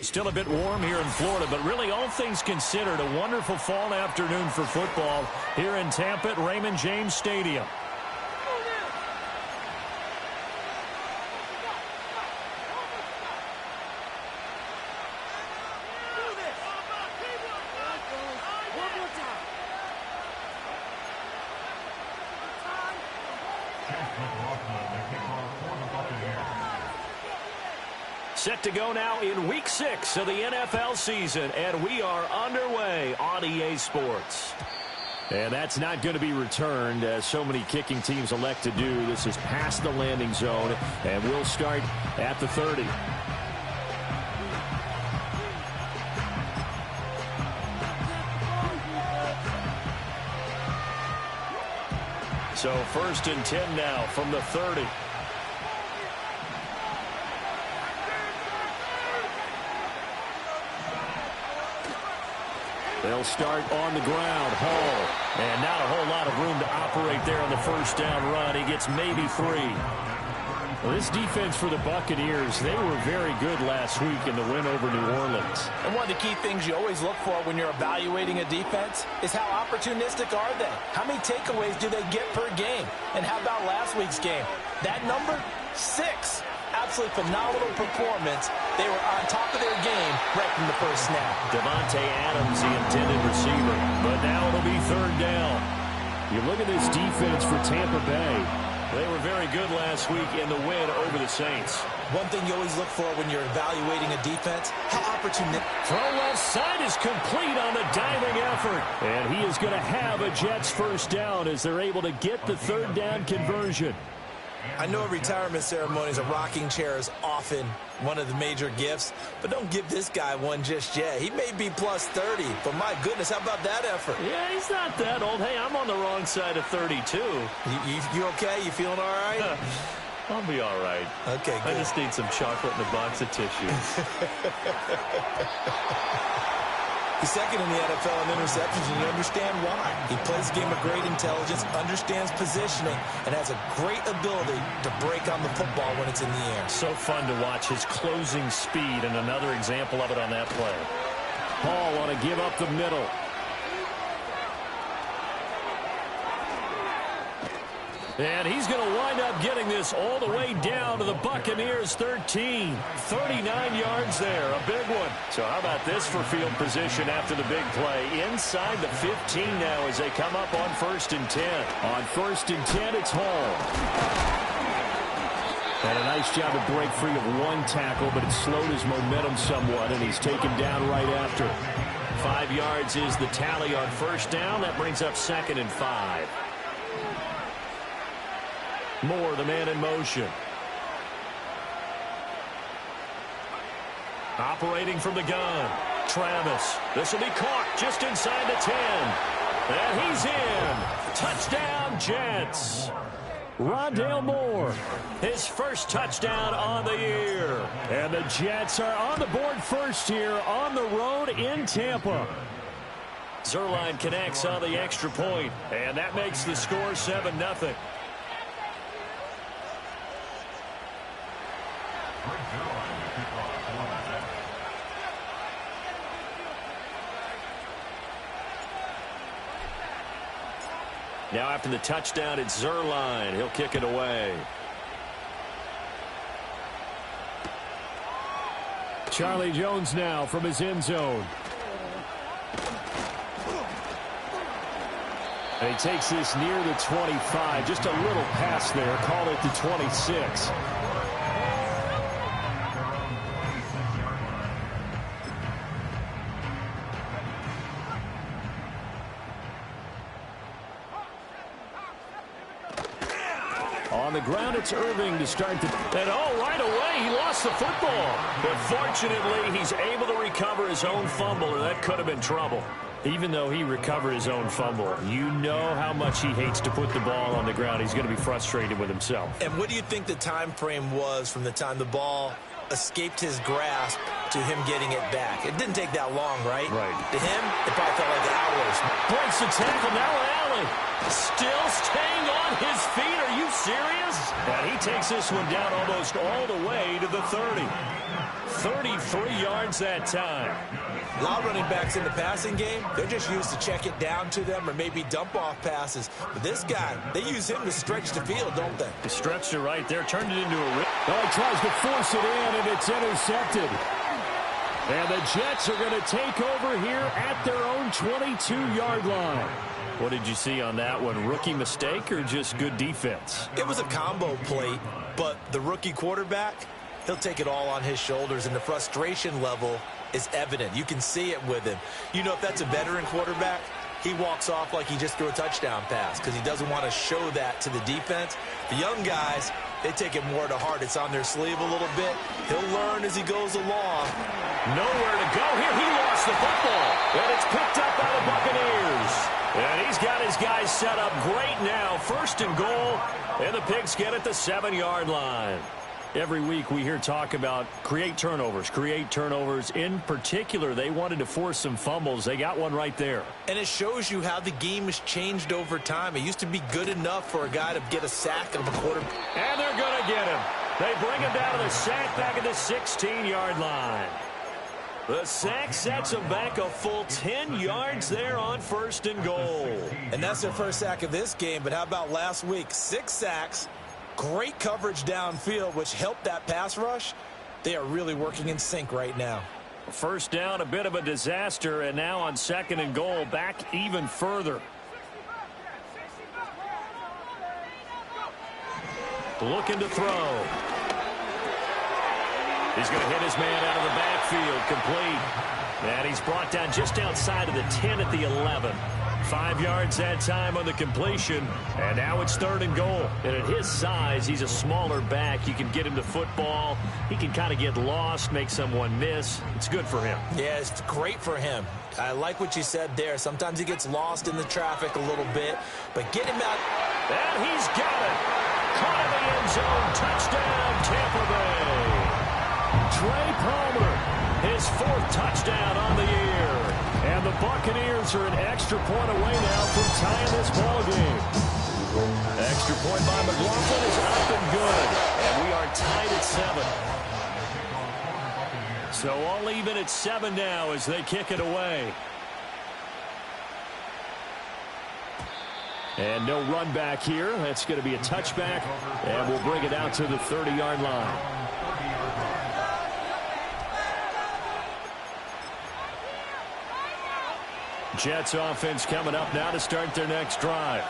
Still a bit warm here in Florida, but really all things considered, a wonderful fall afternoon for football here in Tampa at Raymond James Stadium. Set to go now in Week 6 of the NFL season, and we are underway on EA Sports. And that's not going to be returned, as so many kicking teams elect to do. This is past the landing zone, and we'll start at the 30. So 1st and 10 now from the 30. They'll start on the ground. Hall. And not a whole lot of room to operate there on the first down run. He gets maybe 3. Well, this defense for the Buccaneers, they were very good last week in the win over New Orleans. And one of the key things you always look for when you're evaluating a defense is how opportunistic are they? How many takeaways do they get per game? And how about last week's game? That number? 6. Absolutely phenomenal performance. They were on top of their game right from the first snap. Devontae Adams, the intended receiver. But now it'll be 3rd down. You look at this defense for Tampa Bay. They were very good last week in the win over the Saints. One thing you always look for when you're evaluating a defense, how opportunistic. Throw left side is complete on the diving effort. And he is going to have a Jets first down as they're able to get the 3rd down conversion. I know retirement ceremonies, a rocking chair is often one of the major gifts, but don't give this guy one just yet. He may be plus 30, but my goodness, how about that effort? Yeah, he's not that old. Hey, I'm on the wrong side of 32. You okay? You feeling all right? I'll be all right. Okay, good. I just need some chocolate and a box of tissues. He's second in the NFL in interceptions, and you understand why. He plays a game of great intelligence, understands positioning, and has a great ability to break on the football when it's in the air. So fun to watch his closing speed, and another example of it on that play. Hall want to give up the middle. And he's going to wind up getting this all the way down to the Buccaneers 13. 39 yards there, a big one. So how about this for field position after the big play? Inside the 15 now as they come up on 1st and 10. On 1st and 10, it's Hall. And a nice job to break free of one tackle, but it slowed his momentum somewhat, and he's taken down right after. 5 yards is the tally on 1st down. That brings up 2nd and 5. Moore, the man in motion. Operating from the gun. Travis. This will be caught just inside the 10. And he's in. Touchdown, Jets. Rondale Moore, his first touchdown on the year. And the Jets are on the board first here on the road in Tampa. Zerline connects on the extra point, and that makes the score 7-0. Now after the touchdown, it's Zerline. He'll kick it away. Charlie Jones now from his end zone. And he takes this near the 25. Just a little pass there. Call it the 26. On the ground, it's Irving to start the... And right away, he lost the football. But fortunately, he's able to recover his own fumble, or that could have been trouble. Even though he recovered his own fumble, you know how much he hates to put the ball on the ground. He's going to be frustrated with himself. And what do you think the time frame was from the time the ball escaped his grasp to him getting it back. It didn't take that long, right? Right. To him, it probably felt like hours. Breaks the tackle. Now Allen still staying on his feet. Are you serious? And he takes this one down almost all the way to the 30. 33 yards that time. A lot of running backs in the passing game, they're just used to check it down to them or maybe dump off passes. But this guy, they use him to stretch the field, don't they? He stretched it right there, turned it into a rip. Oh, he tries to force it in, and it's intercepted. And the Jets are going to take over here at their own 22-yard line. What did you see on that one? Rookie mistake or just good defense? It was a combo play, but the rookie quarterback, he'll take it all on his shoulders, and the frustration level is evident. You can see it with him. You know, if that's a veteran quarterback, he walks off like he just threw a touchdown pass because he doesn't want to show that to the defense. The young guys, they take it more to heart. It's on their sleeve a little bit. He'll learn as he goes along. Nowhere to go here. He lost the football, and it's picked up by the Buccaneers. And he's got his guys set up great now. 1st and goal, and the Pigskin at the 7-yard line. Every week we hear talk about create turnovers. In particular, they wanted to force some fumbles. They got one right there. And it shows you how the game has changed over time. It used to be good enough for a guy to get a sack of a quarter. And they're going to get him. They bring him down to the sack back at the 16-yard line. The sack sets them back a full 10 yards there on 1st and goal. And that's their first sack of this game. But how about last week? 6 sacks. Great coverage downfield, which helped that pass rush. They are really working in sync right now. 1st down, a bit of a disaster, and now on 2nd and goal, back even further. Looking to throw. He's going to hit his man out of the backfield, complete. And he's brought down just outside of the 10 at the 11. 5 yards that time on the completion, and now it's 3rd and goal. And at his size, he's a smaller back. You can get him to football. He can kind of get lost, make someone miss. It's good for him. Yeah, it's great for him. I like what you said there. Sometimes he gets lost in the traffic a little bit, but get him out. And he's got it. Caught in the end zone. Touchdown, Tampa Bay. Trey Palmer, his 4th touchdown on the year. And the Buccaneers are an extra point away now from tying this ball game. Extra point by McLaughlin is up and good. And we are tied at 7. So all even at 7 now as they kick it away. And no run back here. That's going to be a touchback. And we'll bring it out to the 30-yard line. Jets offense coming up now to start their next drive.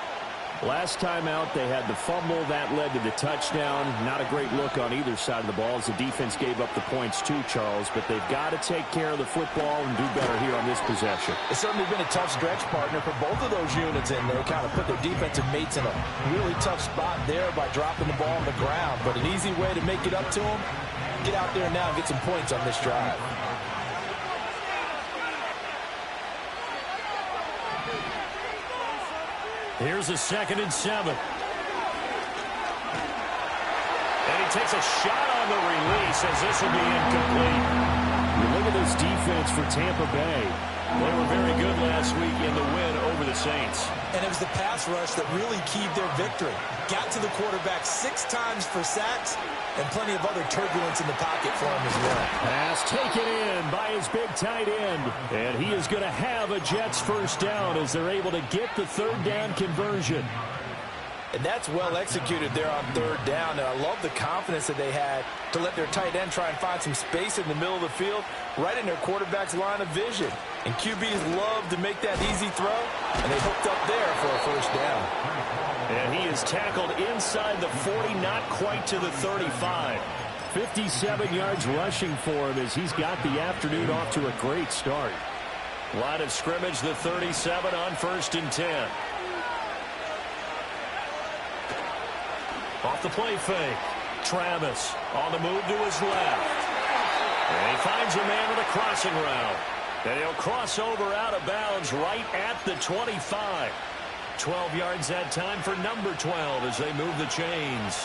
Last time out, they had the fumble. That led to the touchdown. Not a great look on either side of the ball as the defense gave up the points too, Charles. But they've got to take care of the football and do better here on this possession. It's certainly been a tough stretch, partner, for both of those units, and they kind of put their defensive mates in a really tough spot there by dropping the ball on the ground. But an easy way to make it up to them, get out there now and get some points on this drive. Here's a 2nd and 7. And he takes a shot on the release as this will be incomplete. You look at this defense for Tampa Bay. They were very good last week in the win over the Saints. And it was the pass rush that really keyed their victory. Got to the quarterback 6 times for sacks and plenty of other turbulence in the pocket for him as well. Pass taken in by his big tight end. And he is going to have a Jets 1st down as they're able to get the 3rd down conversion. And that's well executed there on 3rd down. And I love the confidence that they had to let their tight end try and find some space in the middle of the field, right in their quarterback's line of vision. And QBs love to make that easy throw, and they hooked up there for a 1st down. And he is tackled inside the 40, not quite to the 35. 57 yards rushing for him as he's got the afternoon off to a great start. Line of scrimmage, the 37 on 1st and 10. Off the play fake. Travis on the move to his left. And he finds a man with a crossing route. And he'll cross over out of bounds right at the 25. 12 yards that time for number 12 as they move the chains.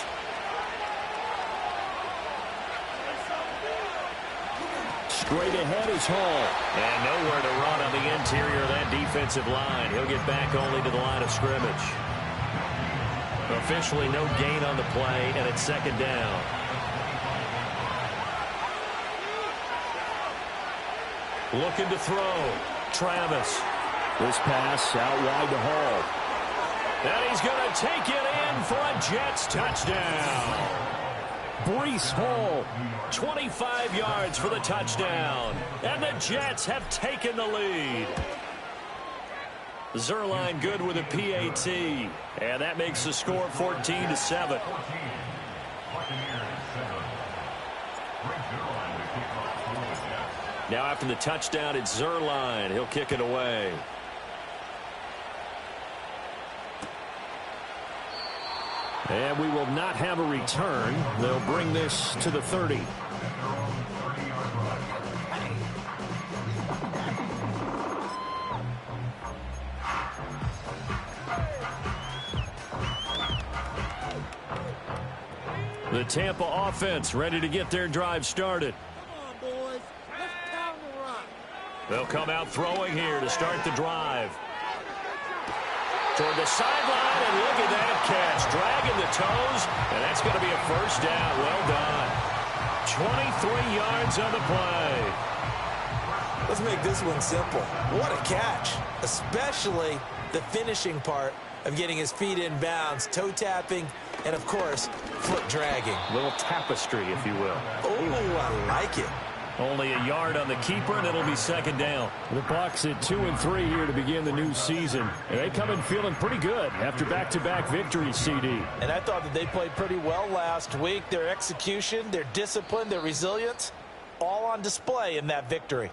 Straight ahead is Hall. And nowhere to run on the interior of that defensive line. He'll get back only to the line of scrimmage. Officially no gain on the play, and it's second down. Looking to throw. Travis. This pass out wide to Hall. And he's going to take it in for a Jets touchdown. Breece Hall. 25 yards for the touchdown. And the Jets have taken the lead. Zerline good with a PAT. And that makes the score 14-7. Now after the touchdown, it's Zerline. He'll kick it away. And we will not have a return. They'll bring this to the 30. The Tampa offense ready to get their drive started. Come on, boys. Let's pound the rock. They'll come out throwing here to start the drive. Toward the sideline, and look at that catch. Dragging the toes, and that's going to be a first down. Well done. 23 yards on the play. Let's make this one simple. What a catch, especially the finishing part of getting his feet in bounds, toe tapping, and, of course, foot dragging. A little tapestry, if you will. Oh, I like it. Only a yard on the keeper, and it'll be second down. The Bucs at 2-3 here to begin the new season. And they come in feeling pretty good after back-to-back victories, CD. And I thought that they played pretty well last week. Their execution, their discipline, their resilience, all on display in that victory.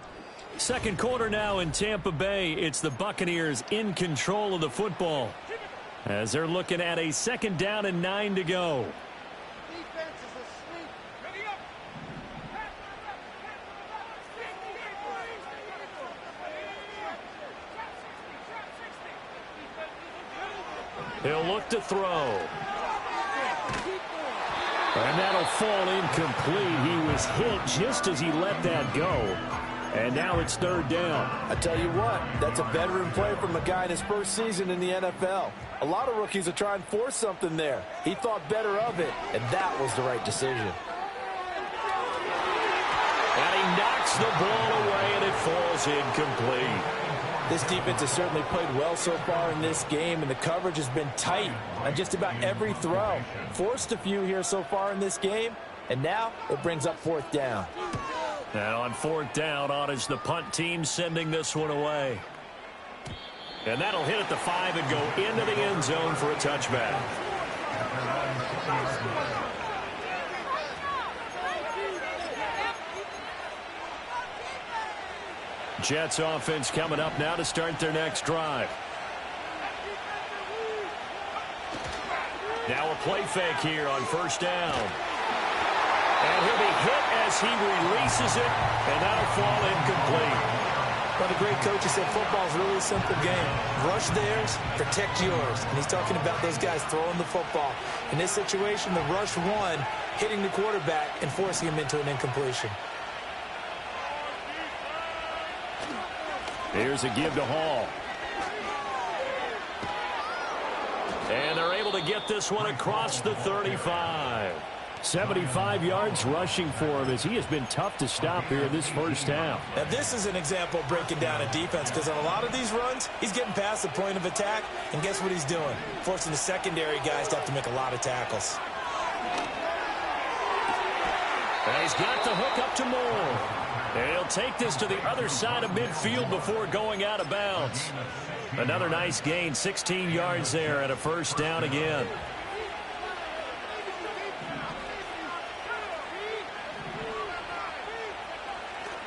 Second quarter now in Tampa Bay. It's the Buccaneers in control of the football, as they're looking at a second down and 9 to go. Defense is asleep. Ready up. He'll look to throw. And that'll fall incomplete. He was hit just as he let that go. And now it's third down. I tell you what, that's a veteran play from a guy in his first season in the NFL. A lot of rookies will try and force something there. He thought better of it, and that was the right decision. And he knocks the ball away, and it falls incomplete. This defense has certainly played well so far in this game, and the coverage has been tight on just about every throw. Forced a few here so far in this game, and now it brings up fourth down. Now on fourth down, on is the punt team sending this one away. And that'll hit at the 5 and go into the end zone for a touchback. Jets offense coming up now to start their next drive. Now a play fake here on first down. And he'll be hit as he releases it, and that'll fall incomplete. One of the great coaches said football is really a simple game. Rush theirs, protect yours. And he's talking about those guys throwing the football. In this situation, the rush one, hitting the quarterback and forcing him into an incompletion. Here's a give to Hall. And they're able to get this one across the 35. 75 yards rushing for him, as he has been tough to stop here in this first half. Now, this is an example of breaking down a defense, because on a lot of these runs, he's getting past the point of attack, and guess what he's doing? Forcing the secondary guys to have to make a lot of tackles. And he's got the hook up to Moore. And he'll take this to the other side of midfield before going out of bounds. Another nice gain, 16 yards there, and a first down again.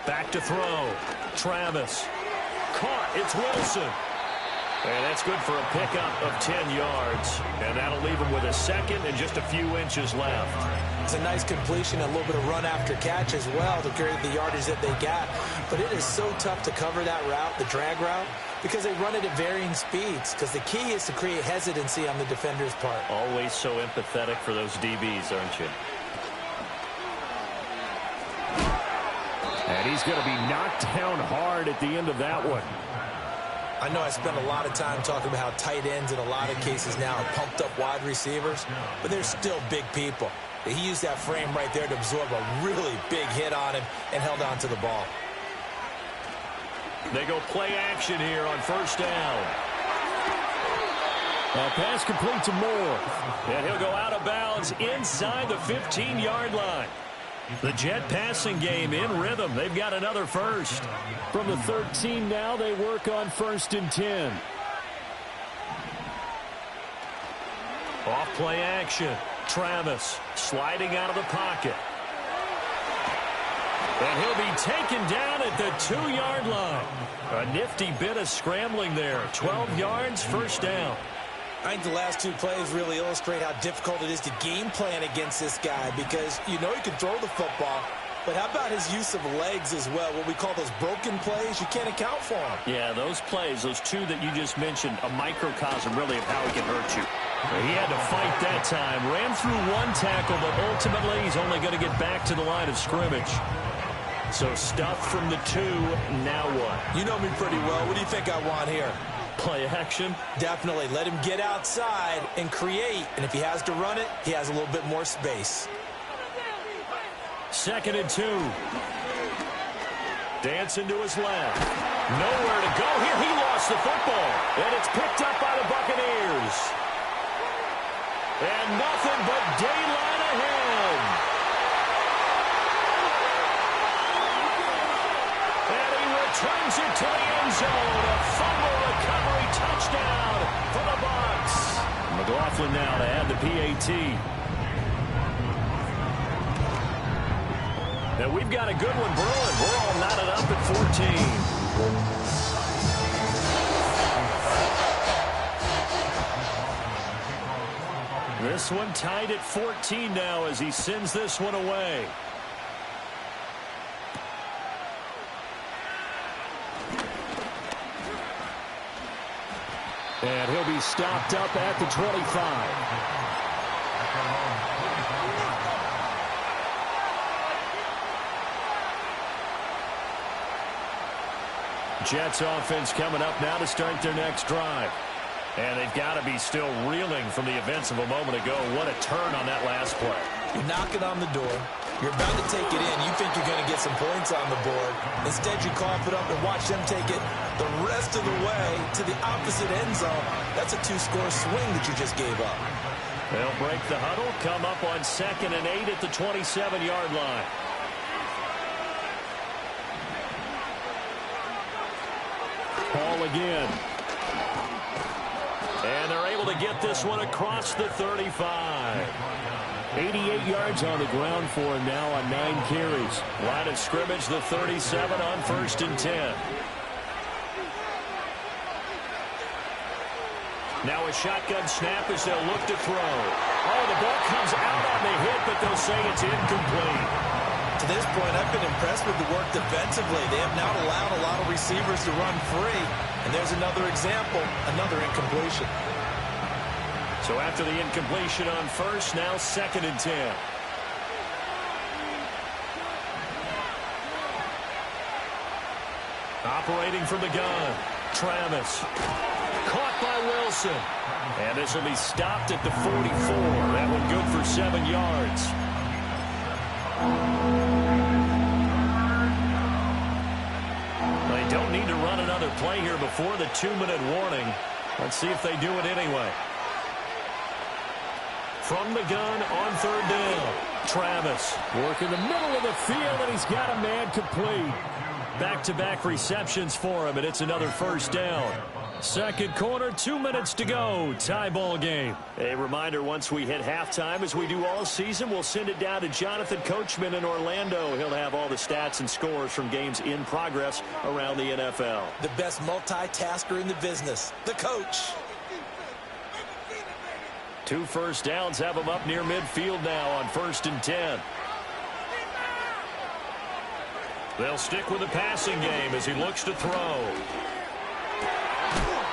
Back to throw. Travis. Caught. It's Wilson. And that's good for a pickup of 10 yards. And that'll leave him with a second and just a few inches left. It's a nice completion, a little bit of run after catch as well to carry the yardage that they got. But it is so tough to cover that route, the drag route, because they run it at varying speeds. Because the key is to create hesitancy on the defender's part. Always so empathetic for those DBs, aren't you? And he's he's going to be knocked down hard at the end of that one. I know I spend a lot of time talking about how tight ends in a lot of cases now are pumped up wide receivers, but they're still big people. He used that frame right there to absorb a really big hit on him and held on to the ball. They go play action here on first down. A pass complete to Moore. And he'll go out of bounds inside the 15-yard line. The Jet passing game in rhythm. They've got another first. From the 13 now, they work on 1st and 10. Off play action. Travis sliding out of the pocket. And he'll be taken down at the 2-yard line. A nifty bit of scrambling there. 12 yards, first down. I think the last two plays really illustrate how difficult it is to game plan against this guy because you know he can throw the football, but how about his use of legs as well, what we call those broken plays? You can't account for them. Yeah, those plays, those two that you just mentioned, a microcosm really of how he can hurt you. He had to fight that time. Ran through one tackle, but ultimately he's only going to get back to the line of scrimmage. So stuff from the 2, now what? You know me pretty well. What do you think I want here? Play action? Definitely. Let him get outside and create. And if he has to run it, he has a little bit more space. 2nd and 2. Dancing to his left. Nowhere to go here. He lost the football. And it's picked up by the Buccaneers. And nothing but daylight ahead. And he returns it to the end zone. A fumble recovery touchdown for the Bucs. McLaughlin now to add the PAT. Now we've got a good one brewing. We're all knotted up at 14. This one tied at 14 now as he sends this one away. And he'll be stopped up at the 25. Jets offense coming up now to start their next drive. And they've got to be still reeling from the events of a moment ago. What a turn on that last play. You're knocking on the door. You're about to take it in. You think you're going to get some points on the board. Instead, you cough it up and watch them take it the rest of the way to the opposite end zone. That's a 2-score swing that you just gave up. They'll break the huddle, come up on 2nd and 8 at the 27-yard line. Ball again. And they're able to get this one across the 35. 88 yards on the ground for him now on 9 carries. Line of scrimmage, the 37 on 1st and 10. Now a shotgun snap as they'll look to throw. Oh, the ball comes out on the hit, but they'll say it's incomplete. To this point, I've been impressed with the work defensively. They have not allowed a lot of receivers to run free. And there's another example, another incompletion. So after the incompletion on 1st, now 2nd and 10. Operating from the gun, Travis. Caught by Wilson. And this will be stopped at the 44. That one good for 7 yards. They don't need to run another play here before the 2-minute warning. Let's see if they do it anyway. From the gun on 3rd down, Travis. Work in the middle of the field, and he's got a man complete. Back-to-back receptions for him, and it's another 1st down. 2nd quarter, 2 minutes to go. Tie ball game. A reminder, once we hit halftime, as we do all season, we'll send it down to Jonathan Coachman in Orlando. He'll have all the stats and scores from games in progress around the NFL. The best multitasker in the business, the coach. 2 first downs have him up near midfield now on 1st and 10. They'll stick with the passing game as he looks to throw.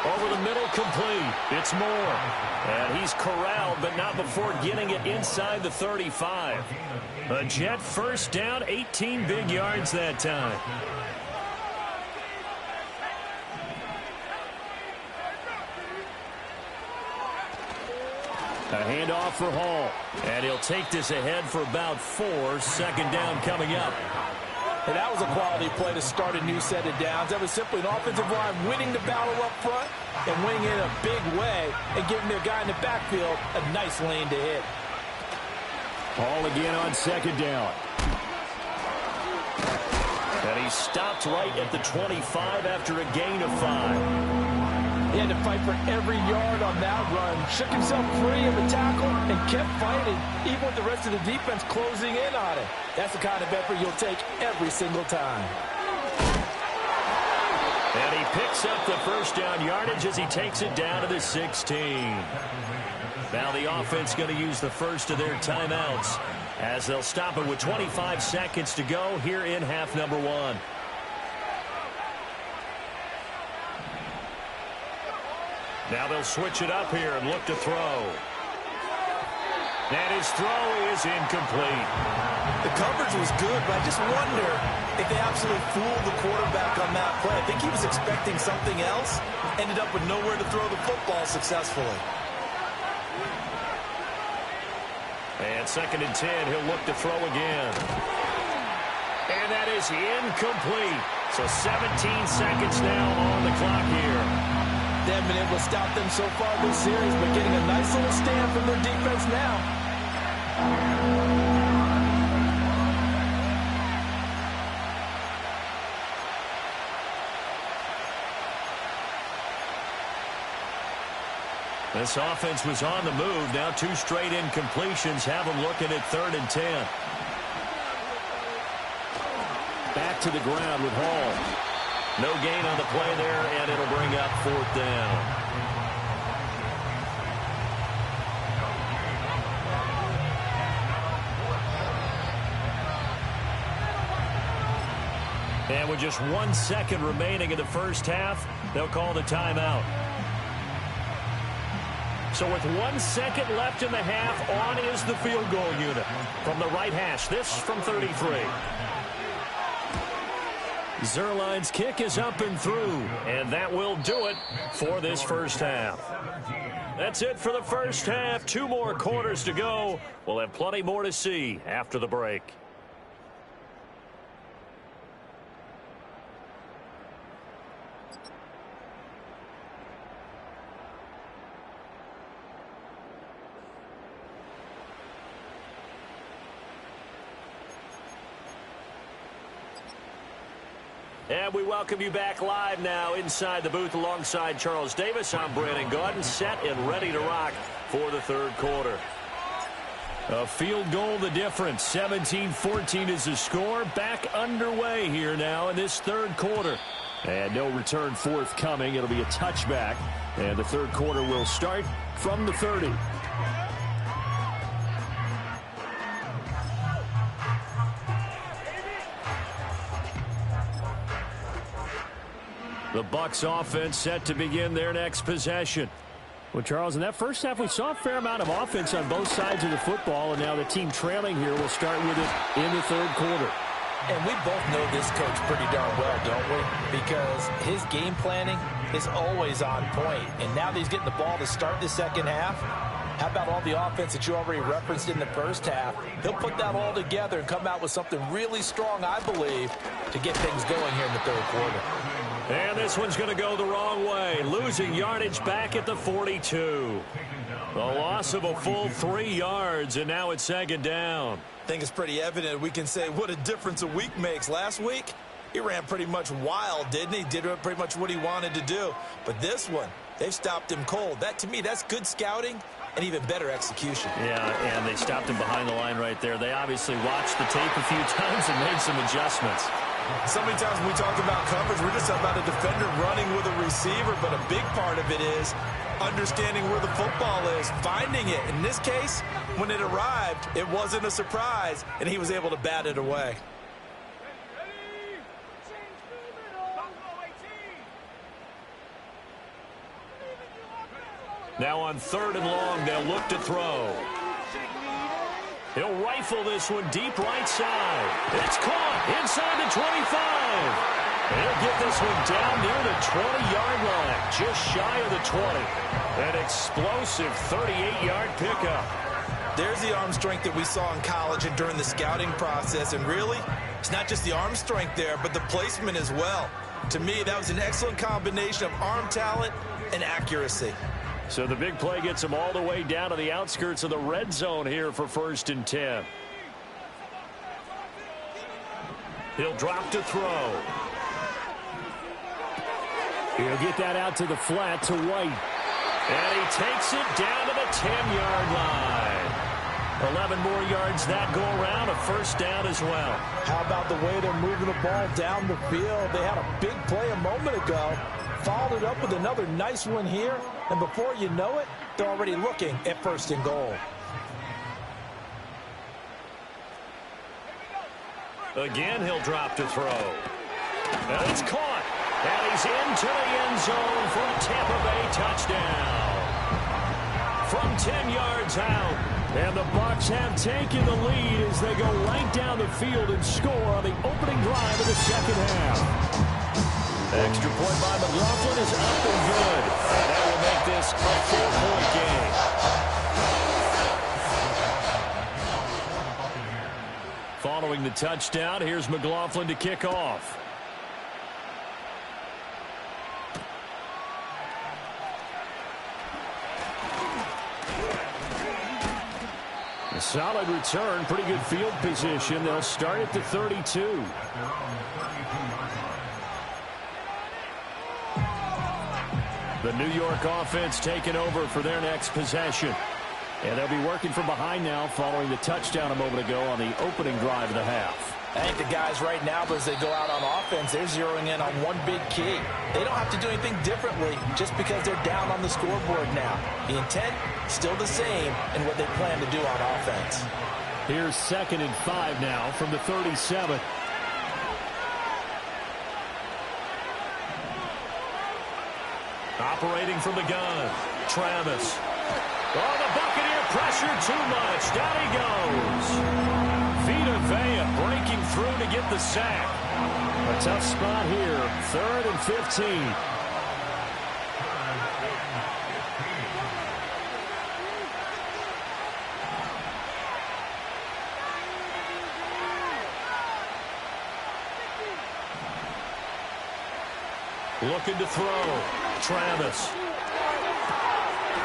Over the the middle, complete. It's Moore. And he's corralled, but not before getting it inside the 35. A Jet first down, 18 big yards that time. A handoff for Hall. And he'll take this ahead for about 4. Second down coming up. And that was a quality play to start a new set of downs. That was simply an offensive line winning the battle up front and winning it in a big way and giving their guy in the backfield a nice lane to hit. Hall again on second down. And he stopped right at the 25 after a gain of 5. He had to fight for every yard on that run. Shook himself free of the tackle and kept fighting, even with the rest of the defense closing in on it. That's the kind of effort you'll take every single time. And he picks up the first down yardage as he takes it down to the 16. Now the offense going to use the first of their timeouts as they'll stop it with 25 seconds to go here in half number 1. Now they'll switch it up here and look to throw. And his throw is incomplete. The coverage was good, but I just wonder if they absolutely fooled the quarterback on that play. I think he was expecting something else, ended up with nowhere to throw the football successfully. And second and 10, he'll look to throw again. And that is incomplete. So 17 seconds now on the clock here. They haven't been able to stop them so far this series, but getting a nice little stand from their defense now. This offense was on the move. Now 2 straight incompletions have them looking at 3rd and 10. Back to the ground with Hall. No gain on the play there, and it'll bring up 4th down. And with just 1 second remaining in the first half, they'll call the timeout. So with 1 second left in the half, on is the field goal unit. From the right hash, this from 33. Zerline's kick is up and through, and that will do it for this first half. That's it for the first half. 2 more quarters to go. We'll have plenty more to see after the break. And we welcome you back live now inside the booth alongside Charles Davis. I'm Brandon Gaudin, set and ready to rock for the 3rd quarter. A field goal the difference. 17-14 is the score. Back underway here now in this 3rd quarter. And no return forthcoming. It'll be a touchback. And the 3rd quarter will start from the 30. The Bucs offense set to begin their next possession. Well, Charles, in that first half, we saw a fair amount of offense on both sides of the football, and now the team trailing here will start with it in the 3rd quarter. And we both know this coach pretty darn well, don't we? Because his game planning is always on point. And now that he's getting the ball to start the second half, how about all the offense that you already referenced in the first half? He'll put that all together and come out with something really strong, I believe, to get things going here in the 3rd quarter. And this one's going to go the wrong way. Losing yardage back at the 42. The loss of a full 3 yards, and now it's 2nd down. I think it's pretty evident we can say what a difference a week makes. Last week, he ran pretty much wild, didn't he? Did pretty much what he wanted to do. But this one, they've stopped him cold. That, to me, that's good scouting and even better execution. Yeah, and they stopped him behind the line right there. They obviously watched the tape a few times and made some adjustments. So many times when we talk about coverage, we're just about a defender running with a receiver, but a big part of it is understanding where the football is, finding it. In this case, when it arrived, it wasn't a surprise, and he was able to bat it away. Now on 3rd and long, they'll look to throw. He'll rifle this one deep right side. It's caught inside the 25. He'll get this one down near the 20-yard line, just shy of the 20. An explosive 38-yard pickup. There's the arm strength that we saw in college and during the scouting process. And really, it's not just the arm strength there, but the placement as well. To me, that was an excellent combination of arm talent and accuracy. So the big play gets him all the way down to the outskirts of the red zone here for 1st and 10. He'll drop to throw. He'll get that out to the flat to White. And he takes it down to the 10-yard line. 11 more yards that go around, a 1st down as well. How about the way they're moving the ball down the field? They had a big play a moment ago. Followed it up with another nice one here. And before you know it, they're already looking at 1st and goal. Again, he'll drop to throw. And it's caught. And he's into the end zone for a Tampa Bay touchdown. From 10 yards out. And the Bucs have taken the lead as they go right down the field and score on the opening drive of the 2nd half. Extra point by McLaughlin is up and good. And that will make this a 4-point game. Following the touchdown, here's McLaughlin to kick off. A solid return, pretty good field position. They'll start at the 32. The New York offense taking over for their next possession. And they'll be working from behind now following the touchdown a moment ago on the opening drive of the half. I think the guys right now, as they go out on offense, they're zeroing in on one big key. They don't have to do anything differently just because they're down on the scoreboard now. The intent, still the same in what they plan to do on offense. Here's 2nd and 5 now from the 37. Operating from the gun, Travis. Oh, the Buccaneer pressure too much. Down he goes. Vita Vea breaking through to get the sack. A tough spot here. 3rd and 15. Looking to throw. Travis.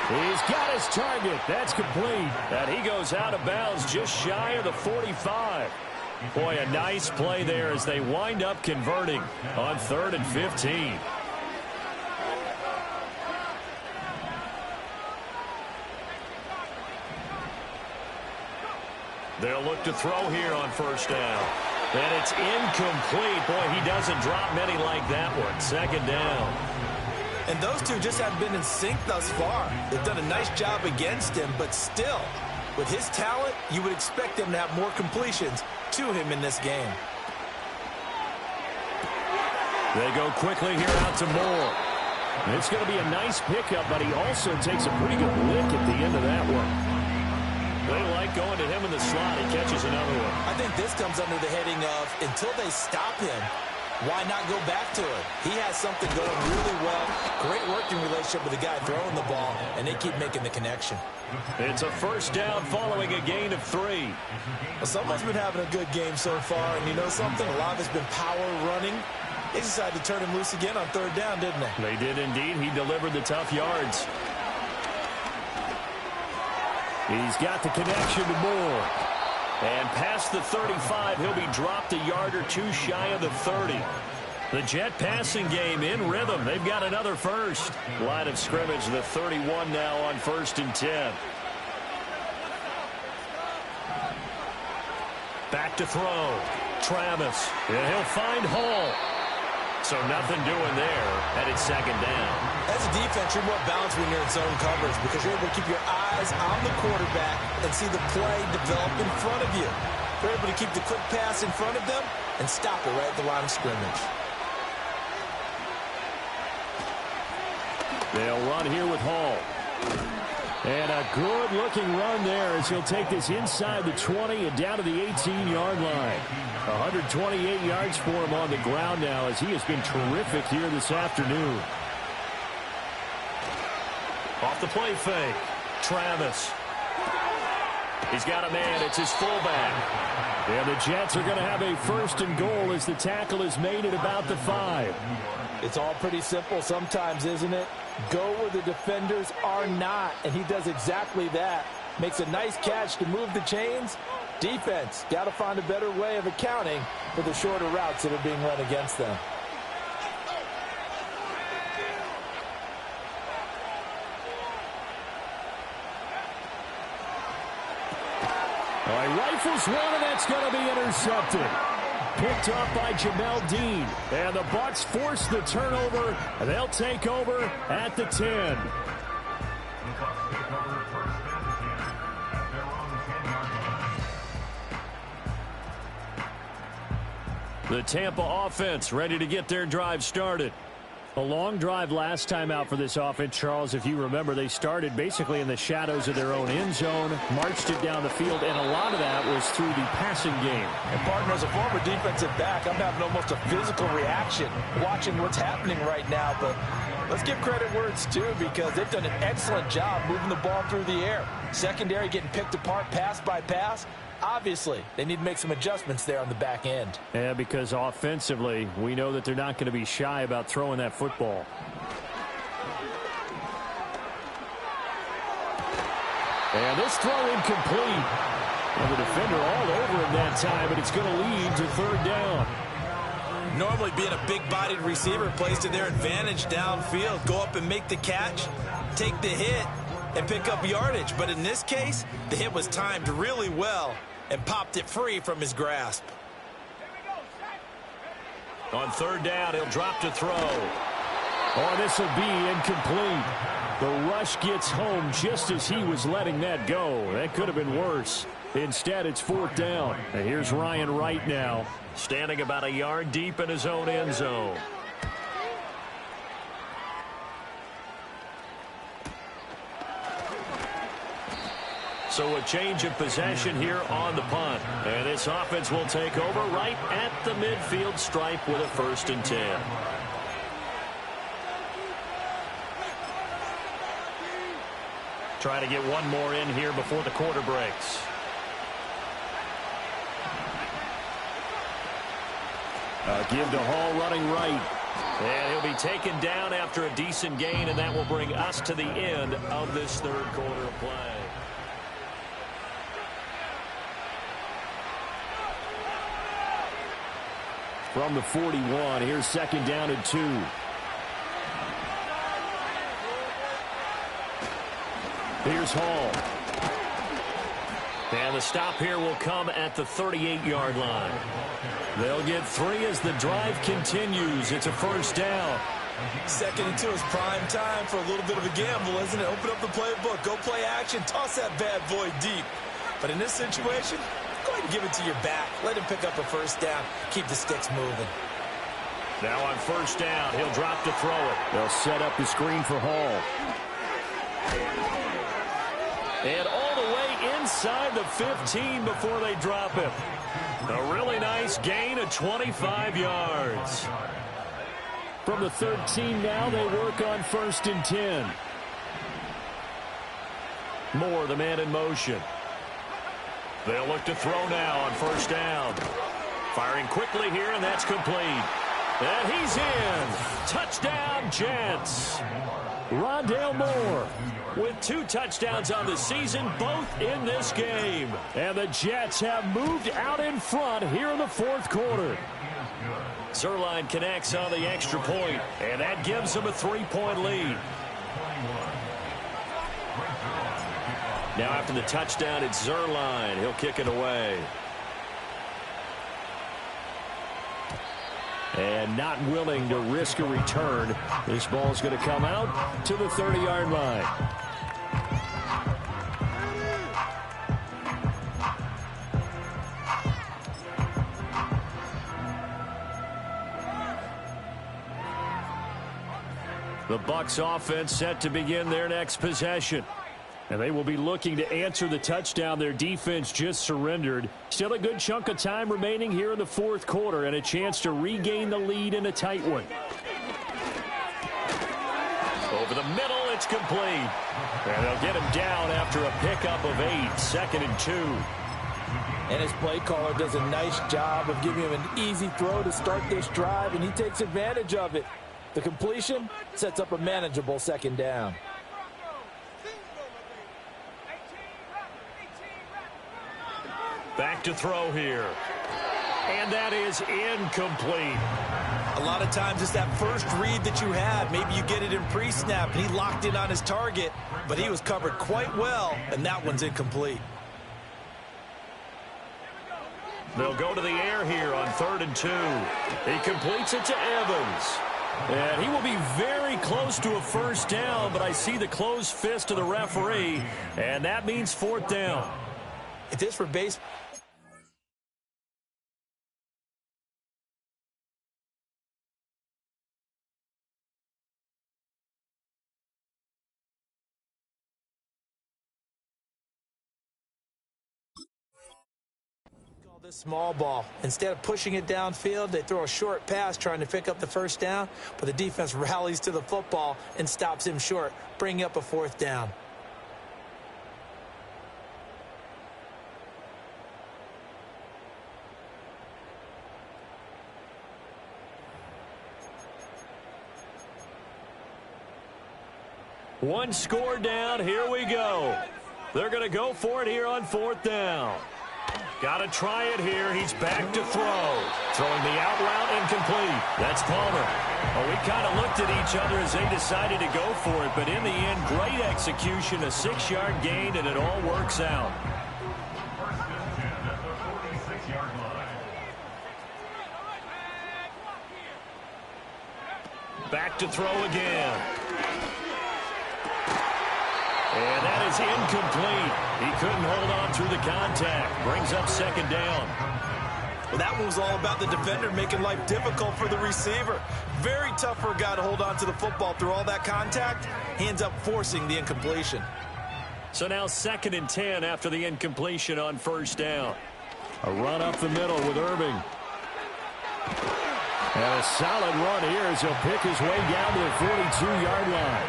He's got his target. That's complete. And he goes out of bounds just shy of the 45. Boy, a nice play there as they wind up converting on 3rd and 15. They'll look to throw here on 1st down. And it's incomplete. Boy, he doesn't drop many like that one. 2nd down. And those two just haven't been in sync thus far. They've done a nice job against him, but still, with his talent, you would expect him to have more completions to him in this game. They go quickly here out to Moore. It's going to be a nice pickup, but he also takes a pretty good lick at the end of that one. They like going to him in the slot. He catches another one. I think this comes under the heading of, until they stop him, why not go back to it? He has something going really well. Great working relationship with the guy throwing the ball, and they keep making the connection. It's a 1st down following a gain of 3. Well, someone's been having a good game so far, and you know something? A lot of it's been power running. They decided to turn him loose again on 3rd down, didn't they? They did indeed. He delivered the tough yards. He's got the connection to Moore. And past the 35, he'll be dropped a yard or two shy of the 30. The Jet passing game in rhythm. They've got another 1st. Line of scrimmage, the 31 now on 1st and 10. Back to throw. Travis. And he'll find Hall. So nothing doing there, and it's 2nd down. As a defense, you're more balanced when you're in zone coverage because you're able to keep your eyes on the quarterback and see the play develop in front of you. You're able to keep the quick pass in front of them and stop it right at the line of scrimmage. They'll run here with Hall. And a good-looking run there as he'll take this inside the 20 and down to the 18-yard line. 128 yards for him on the ground now as he has been terrific here this afternoon. Off the play fake. Travis. He's got a man. It's his fullback. And the Jets are going to have a first and goal as the tackle is made at about the 5. It's all pretty simple sometimes, isn't it? Go where the defenders are not, and he does exactly that. Makes a nice catch to move the chains. Defense, got to find a better way of accounting for the shorter routes that are being run against them. All right, rifles one, and that's going to be intercepted. Picked up by Jamel Dean. And the Bucs force the turnover, and they'll take over at the 10. The Tampa offense ready to get their drive started. A long drive last time out for this offense, Charles. If you remember, they started basically in the shadows of their own end zone, marched it down the field, and a lot of that was through the passing game. And partner, as a former defensive back, I'm having almost a physical reaction watching what's happening right now. But let's give credit where it's due because they've done an excellent job moving the ball through the air. Secondary getting picked apart pass by pass. Obviously, they need to make some adjustments there on the back end. Yeah, because offensively, we know that they're not going to be shy about throwing that football. And this throw incomplete. And the defender all over him that time, but it's going to lead to third down. Normally being a big-bodied receiver plays to their advantage downfield. Go up and make the catch, take the hit, and pick up yardage. But in this case, the hit was timed really well and popped it free from his grasp. On third down, he'll drop to throw. Oh, this will be incomplete. The rush gets home just as he was letting that go. That could have been worse. Instead, it's fourth down. And here's Ryan Wright now. Standing about a yard deep in his own end zone. So a change of possession here on the punt. And this offense will take over right at the midfield stripe with a 1st and 10. Trying to get one more in here before the quarter breaks. Give to Hall running right. And he'll be taken down after a decent gain, and that will bring us to the end of this third quarter of play. From the 41, here's second down and 2. Here's Hall. And the stop here will come at the 38-yard line. They'll get 3 as the drive continues. It's a first down. 2nd and 2 is prime time for a little bit of a gamble, isn't it? Open up the playbook, go play action, toss that bad boy deep. But in this situation, go ahead and give it to your back. Let him pick up a first down. Keep the sticks moving. Now on first down, he'll drop to throw it. They'll set up the screen for Hall. And all the way inside the 15 before they drop him. A really nice gain of 25 yards. From the 13 now, they work on 1st and 10. Moore, the man in motion. They'll look to throw now on first down. Firing quickly here, and that's complete. And he's in. Touchdown, Jets. Rondale Moore with 2 touchdowns on the season, both in this game. And the Jets have moved out in front here in the fourth quarter. Zuerlein connects on the extra point, and that gives them a 3-point lead. Now after the touchdown, it's Zuerlein. He'll kick it away. And not willing to risk a return. This ball's going to come out to the 30-yard line. The Bucs offense set to begin their next possession. And they will be looking to answer the touchdown their defense just surrendered. Still a good chunk of time remaining here in the fourth quarter and a chance to regain the lead in a tight one. Over the middle, it's complete. And they'll get him down after a pickup of 8, 2nd and 2. And his play caller does a nice job of giving him an easy throw to start this drive, and he takes advantage of it. The completion sets up a manageable 2nd down. Back to throw here. And that is incomplete. A lot of times it's that first read that you have. Maybe you get it in pre-snap, and he locked in on his target, but he was covered quite well, and that one's incomplete. They'll go to the air here on 3rd and 2. He completes it to Evans. And he will be very close to a first down, but I see the closed fist of the referee, and that means 4th down. If this were base... This small ball. Instead of pushing it downfield, they throw a short pass trying to pick up the first down, but the defense rallies to the football and stops him short, bringing up a 4th down. One score down. Here we go. They're going to go for it here on 4th down. Got to try it here. He's back to throw. Throwing the out route incomplete. That's Palmer. Well, we kind of looked at each other as they decided to go for it, but in the end, great execution, a 6-yard gain, and it all works out. Back to throw again. And that is incomplete. He couldn't hold on through the contact. Brings up 2nd down. Well, that one was all about the defender making life difficult for the receiver. Very tough for a guy to hold on to the football through all that contact. He ends up forcing the incompletion. So now 2nd and 10 after the incompletion on 1st down. A run up the middle with Irving. And a solid run here as he'll pick his way down to the 42-yard line.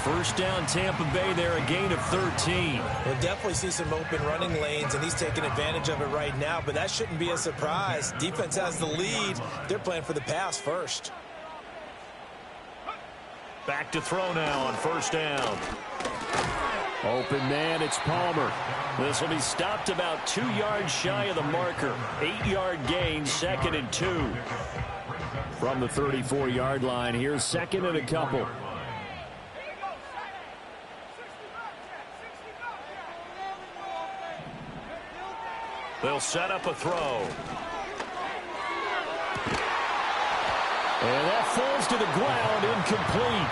First down, Tampa Bay there, a gain of 13. We'll definitely see some open running lanes, and he's taking advantage of it right now, but that shouldn't be a surprise. Defense has the lead. They're playing for the pass first. Back to throw now on 1st down. Open man, it's Palmer. This will be stopped about 2 yards shy of the marker. 8-yard gain, 2nd and 2. From the 34-yard line, here's 2nd and a couple. They'll set up a throw. And that falls to the ground, incomplete.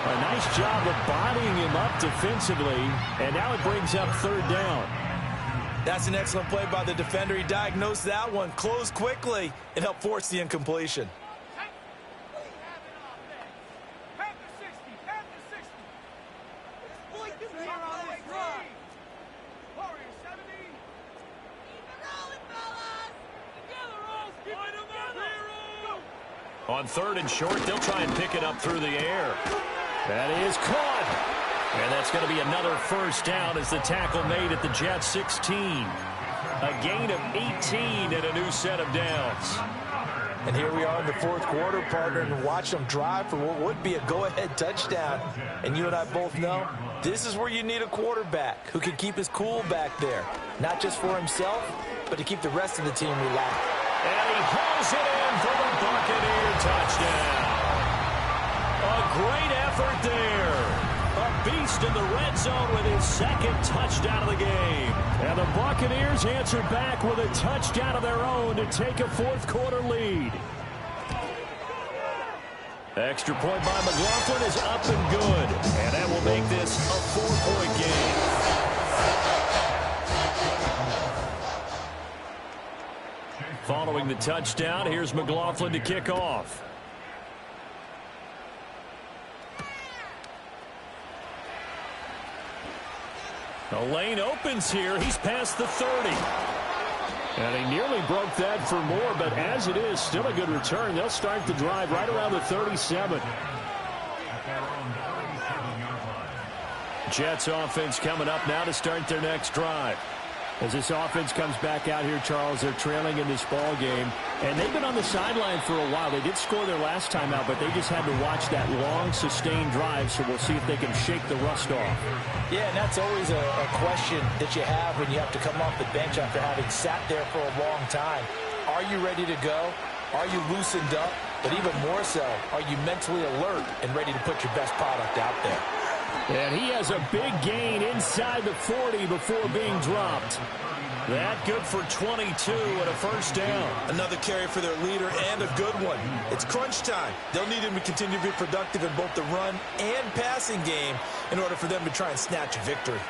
A nice job of bodying him up defensively, and now it brings up 3rd down. That's an excellent play by the defender. He diagnosed that one, closed quickly, and helped force the incompletion. On 3rd and short, they'll try and pick it up through the air. That is caught. And that's going to be another first down as the tackle made at the Jets 16. A gain of 18 and a new set of downs. And here we are in the 4th quarter, partner, and watch them drive for what would be a go-ahead touchdown. And you and I both know this is where you need a quarterback who can keep his cool back there. Not just for himself, but to keep the rest of the team relaxed. And he hauls it in for the Buccaneer touchdown. A great effort there. A beast in the red zone with his 2nd touchdown of the game. And the Buccaneers answer back with a touchdown of their own to take a 4th quarter lead. Extra point by McLaughlin is up and good. And that will make this a 4-point game. Following the touchdown, here's McLaughlin to kick off. The lane opens here. He's past the 30. And he nearly broke that for more, but as it is, still a good return. They'll start the drive right around the 37. Jets offense coming up now to start their next drive. As this offense comes back out here, Charles, they're trailing in this ball game. And they've been on the sideline for a while. They did score their last time out, but they just had to watch that long, sustained drive, so we'll see if they can shake the rust off. Yeah, and that's always a question that you have when you have to come off the bench after having sat there for a long time. Are you ready to go? Are you loosened up? But even more so, are you mentally alert and ready to put your best product out there? And he has a big gain inside the 40 before being dropped. That good for 22 and a first down. Another carry for their leader and a good one. It's crunch time. They'll need him to continue to be productive in both the run and passing game in order for them to try and snatch a victory.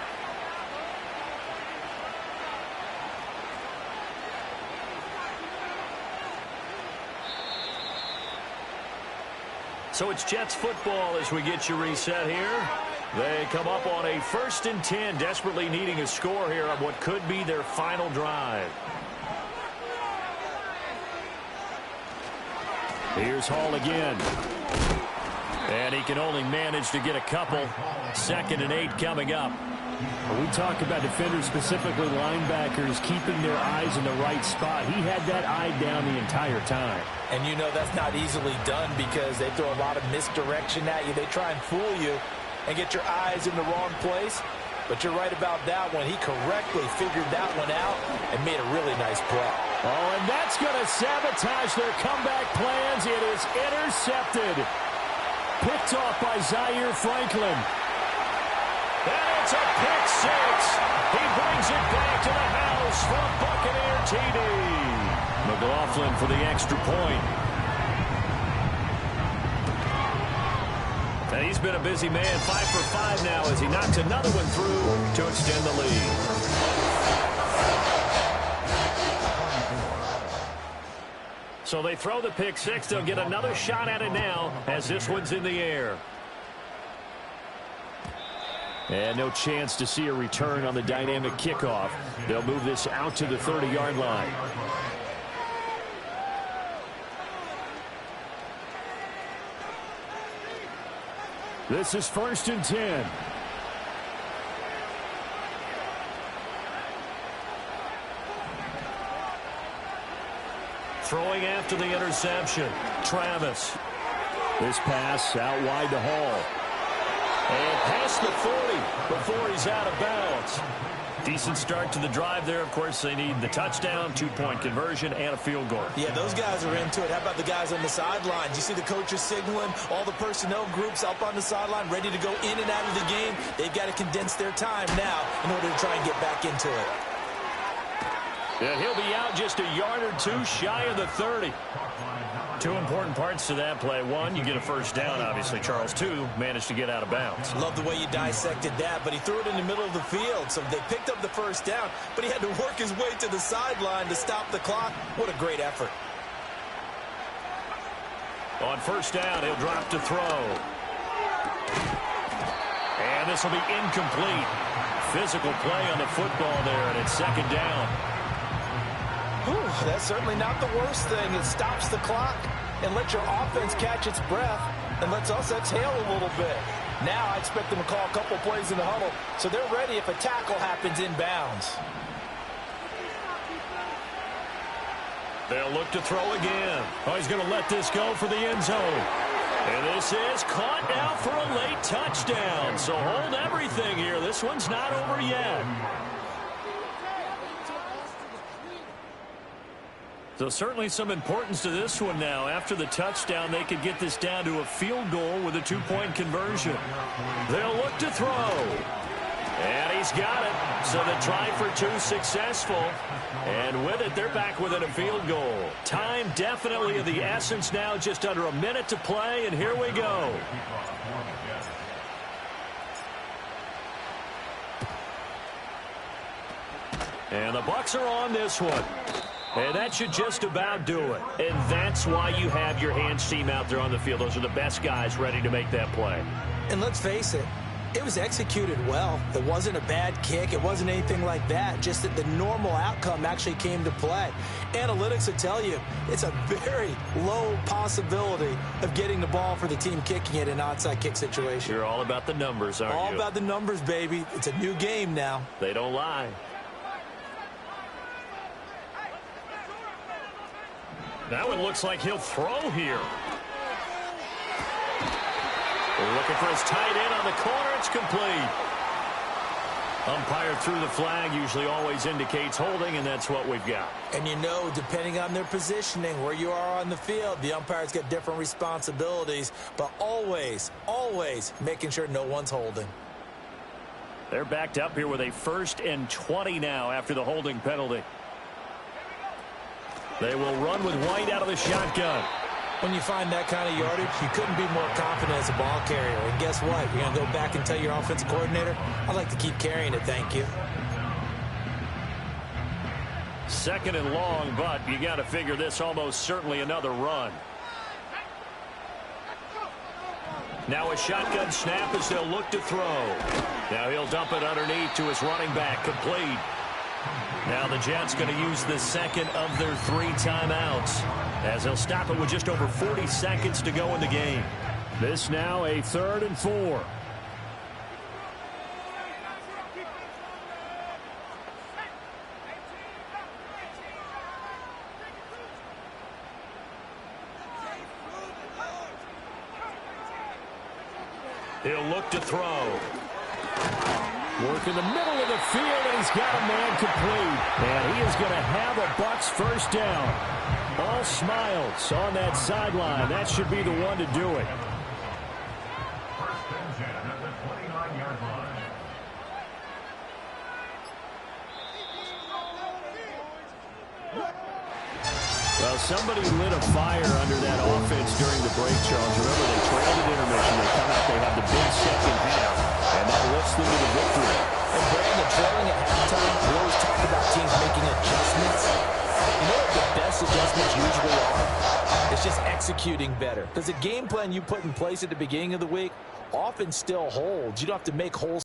So it's Jets football as we get you reset here. They come up on a 1st and 10, desperately needing a score here on what could be their final drive. Here's Hall again. And he can only manage to get a couple. 2nd and 8 coming up. We talk about defenders, specifically linebackers, keeping their eyes in the right spot. He had that eye down the entire time. And you know that's not easily done because they throw a lot of misdirection at you. They try and fool you and get your eyes in the wrong place. But you're right about that one. He correctly figured that one out and made a really nice play. Oh, and that's going to sabotage their comeback plans. It is intercepted. Picked off by Zaire Franklin. And it's a pick six. He brings it back to the house for a Buccaneer TD. McLaughlin for the extra point. And he's been a busy man, 5 for 5 now as he knocks another one through to extend the lead. So they throw the pick six. They'll get another shot at it now as this one's in the air. And no chance to see a return on the dynamic kickoff. They'll move this out to the 30-yard line. This is 1st and 10. Throwing after the interception, Travis. This pass out wide to Hall. And past the 40 before he's out of bounds. Decent start to the drive there. Of course, they need the touchdown, 2-point conversion, and a field goal. Yeah, those guys are into it. How about the guys on the sidelines? You see the coaches signaling, all the personnel groups up on the sideline, ready to go in and out of the game. They've got to condense their time now in order to try and get back into it. And he'll be out just a yard or two shy of the 30. Two important parts to that play. One, you get a first down, obviously. Charles, two, managed to get out of bounds. Love the way you dissected that, but he threw it in the middle of the field. So they picked up the first down, but he had to work his way to the sideline to stop the clock. What a great effort. On first down, he'll drop to throw. And this will be incomplete. Physical play on the football there, and it's 2nd down. Whew, that's certainly not the worst thing. It stops the clock and lets your offense catch its breath and lets us exhale a little bit. Now I expect them to call a couple plays in the huddle so they're ready if a tackle happens inbounds. They'll look to throw again. Oh, he's going to let this go for the end zone. And this is caught now for a late touchdown. So hold everything here. This one's not over yet. So certainly some importance to this one now. After the touchdown, they could get this down to a field goal with a 2-point conversion. They'll look to throw. And he's got it. So the try for two successful. And with it, they're back within a field goal. Time definitely of the essence now. Just under a minute to play, and here we go. And the Bucs are on this one. And that should just about do it. And that's why you have your hands team out there on the field. Those are the best guys ready to make that play. And let's face it, It was executed well. It wasn't a bad kick. It wasn't anything like that. Just that the normal outcome actually came to play. Analytics will tell you it's a very low possibility of getting the ball for the team kicking it in an onside kick situation. You're all about the numbers, aren't you? All about the numbers, baby. It's a new game now. They don't lie. Now it looks like he'll throw here. Looking for his tight end on the corner. It's complete. Umpire threw the flag. Usually always indicates holding, and that's what we've got. And you know, depending on their positioning, where you are on the field, the umpires get different responsibilities, but always, always making sure no one's holding. They're backed up here with a 1st and 20 now after the holding penalty. They will run with White out of the shotgun. When you find that kind of yardage, you couldn't be more confident as a ball carrier. And guess what? You're going to go back and tell your offensive coordinator, I'd like to keep carrying it, thank you. 2nd and long, but you got to figure this almost certainly another run. Now a shotgun snap as they'll look to throw. Now he'll dump it underneath to his running back, complete. Now the Jets going to use the 2nd of their 3 timeouts, as they'll stop it with just over 40 seconds to go in the game. This now a 3rd and 4. He'll look to throw. Work in the middle of the field, and he's got a man complete. And he is going to have a Bucs 1st down. All smiles on that sideline. That should be the one to do it. Well, somebody lit a fire under that offense during the break, Charles. Remember, they trailed at intermission. They come out, they have the big 2nd half, and that lifts them to the victory. And Brandon, trailing at halftime, we always talk about teams making adjustments. You know what the best adjustments usually are? It's just executing better. Because the game plan you put in place at the beginning of the week often still holds. You don't have to make whole